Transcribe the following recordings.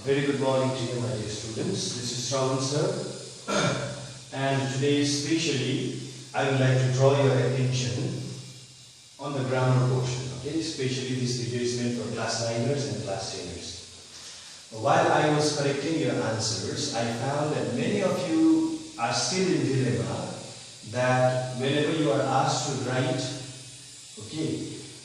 Very good morning to you, my dear students. This is Shravan sir, and today especially I would like to draw your attention on the grammar portion. Okay, especially this video is meant for class 9ers and class 10ers. While I was correcting your answers, I found that many of you are still in dilemma that whenever you are asked to write,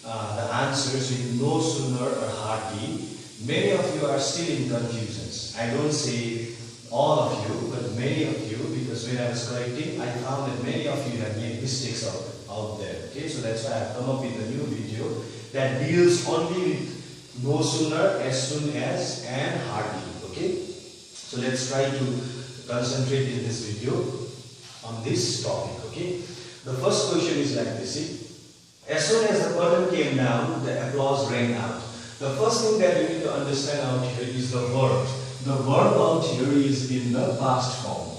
the answers with no sooner or hardly, many of you are still in confusions. I don't say all of you, but many of you, because when I was correcting, I found that many of you have made mistakes out there. Okay, so that's why I have come up with a new video that deals only with no sooner, as soon as, and hardly. Okay, so let's try to concentrate in this video on this topic. Okay, the first question is like this. See, as soon as the curtain came down, the applause rang out. The first thing that you need to understand out here is the verb. The verb out here is in the past form.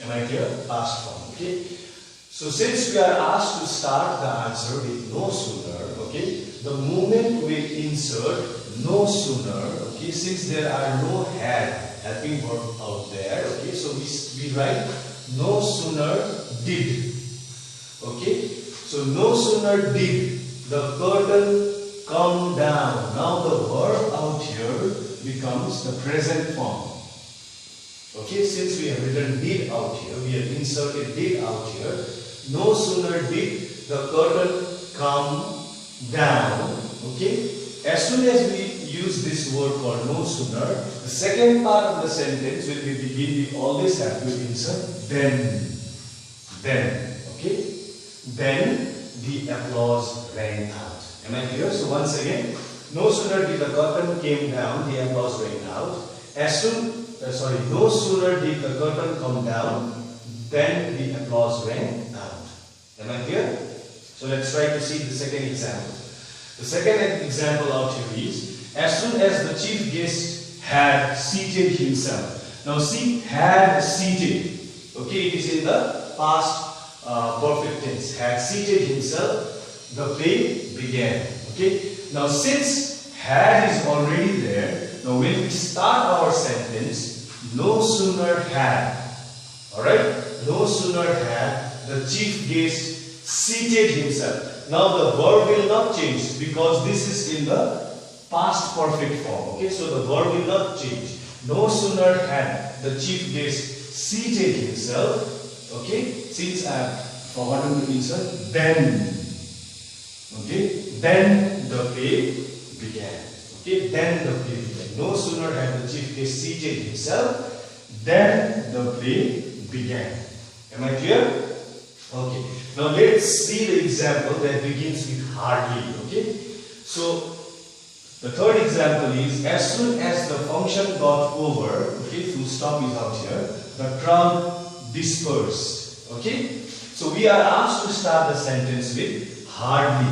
Am I clear? Past form. Okay. So since we are asked to start the answer with no sooner, okay, the moment we insert no sooner, okay, since there are no had helping verb out there, okay, so we write no sooner did. Okay, so no sooner did the curtain come down. Now the verb out here becomes the present form. Okay, since we have written did out here, we have inserted did out here. No sooner did the curtain come down. Okay, as soon as we use this word called no sooner, the second part of the sentence will be begin, we always have to insert then. Okay, then the applause rang out. Am I clear? So once again, no sooner did the curtain came down, the applause rang out. No sooner did the curtain come down, then the applause rang out. Am I clear? So let's try to see the second example. The second example out here is, as soon as the chief guest had seated himself. Now see, had seated. Okay, it is in the past perfect tense. Had seated himself, the play began. Okay, now since had is already there, now when we start our sentence, no sooner had, alright, no sooner had the chief guest seated himself. Now the verb will not change because this is in the past perfect form. Okay, so the verb will not change. No sooner had the chief guest seated himself, okay, since I have forgotten to insert then. Okay, then the play began. Okay, then the play began. No sooner had the chief guest seated himself, then the play began. Am I clear? Okay. Now let's see the example that begins with hardly. Okay. So the third example is, as soon as the function got over, okay, full stop is out here, the crowd dispersed. Okay. So we are asked to start the sentence with hardly.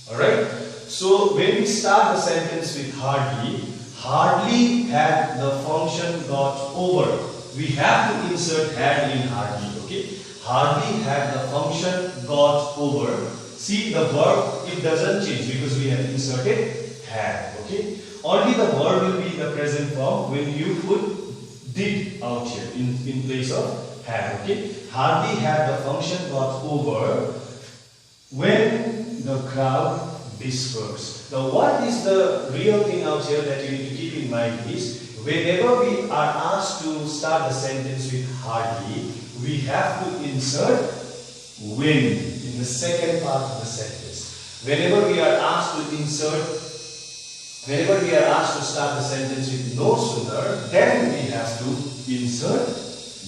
Alright? So when we start the sentence with hardly, hardly had the function got over. We have to insert had in hardly. Okay? Hardly had the function got over. See, the verb, it doesn't change because we have inserted had. Okay? Only the verb will be in the present form when you put did out here in place of had. Okay? Hardly had the function got over when the crowd dispersed. Now what is the real thing out here that you need to keep in mind is, whenever we are asked to start the sentence with hardly, we have to insert when in the second part of the sentence. Whenever we are asked to start the sentence with no sooner, then we have to insert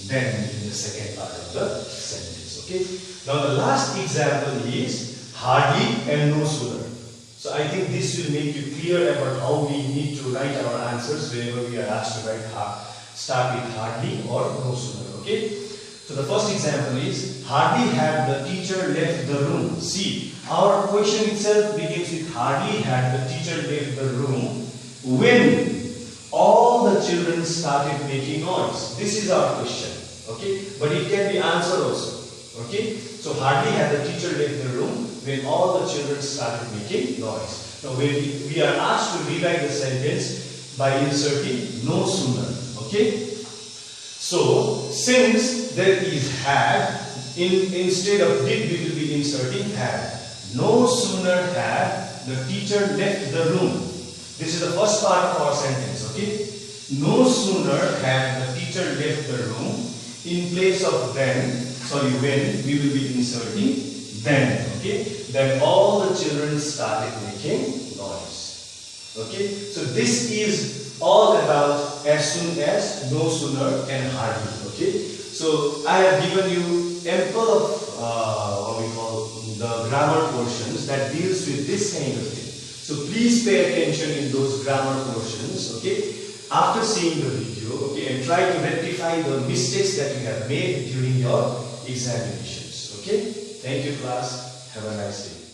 then in the second part of the sentence. Okay. Now the last example is hardly and no sooner. So I think this will make you clear about how we need to write our answers whenever we are asked to write start with hardly or no sooner. Okay. So the first example is, hardly had the teacher left the room. See, our question itself begins with hardly had the teacher left the room when all the children started making noise. This is our question. Okay, but it can be answered also. Okay, so hardly had the teacher left the room when all the children started making noise. Now we are asked to rewrite the sentence by inserting no sooner. Okay. So since there is had, instead of did we will be inserting had. No sooner had the teacher left the room. This is the first part of our sentence. Okay. No sooner had the teacher left the room. In place of when we will be inserting then. Okay. Then all the children started making noise. Okay. So this is all about as soon as, no sooner and hardly. Okay. So I have given you ample of what we call the grammar portions that deals with this kind of thing. So please pay attention in those grammar portions. Okay. After seeing the video, okay, and try to rectify the mistakes that you have made during your examinations. Okay. Thank you, class. Have a nice day.